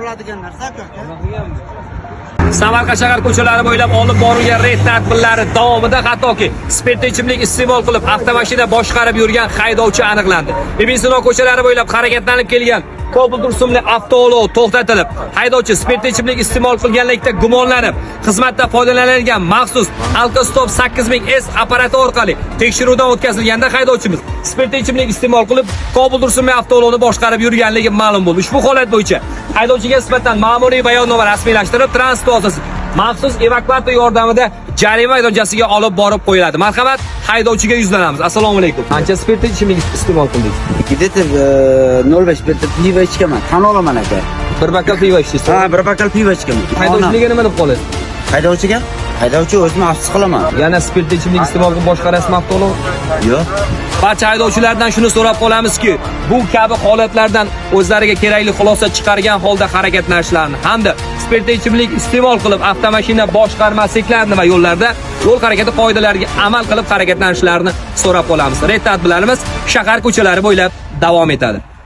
bo'ladigan narsa-ku aka. Samarqand shahar ko'chalari bo'ylab olib borilgan reyd tadbirlari davomida hattoki spirtli ichimlik iste'mol qilib avtomashina boshqarib yurgan haydovchi aniqlandi. Bibisino ko'chalari bo'ylab harakatlanib kelgan Cobalt rusumli avtoulov to'xtatilib, haydovchi spirtli ichimlik iste'mol qilganlikda gumonlanib, xizmatda foydalanilgan maxsus Alkostop 8000S apparati orqali tekshiruvdan o'tkazilganda haydovchimiz spirtli ichimlik iste'mol qilib Cobalt rusumli avtoulovni boshqarib yurganligi ma'lum bo'ldi. Ushbu holat bo'yicha haydovchiga nisbatan ma'muriy bayonnoma rasmiylashtirib, transport vositasi maxsus evakuator yordamida jarima maydonchasiga olib borib qo'yiladi. Marhamat, haydovchiga yuzlanamiz. Assalomu alaykum. Qancha spirtli ichimlik iste'mol qildingiz? Где-то 0,5 pivo ichganman. Tan olaman aka. Bir bakal pivo ichdingiz. Ha, bir bakal pivo ichganman. Haydovchiga nima deb qoladi? Haydovchiga? Haydovchi o'zini afsus qilaman. Yana spirtli ichimlik iste'mol qilib boshqarasizmi avtoulov? Yo'q. Barcha haydovchilardan shuni so'rab qolamizki, bu kabi holatlardan o'zlariga kerakli xulosa chiqargan holda harakatlanishlarini hamda spirtli ichimlik iste'mol qilib avtomashina boshqarmasliklarini va yo'llarda yo'l harakati qoidalariga amal qilib harakatlanishlarini so'rab qolamiz. Reyd tadbirlarimiz shahar ko'chalari bo'ylab davom etadi.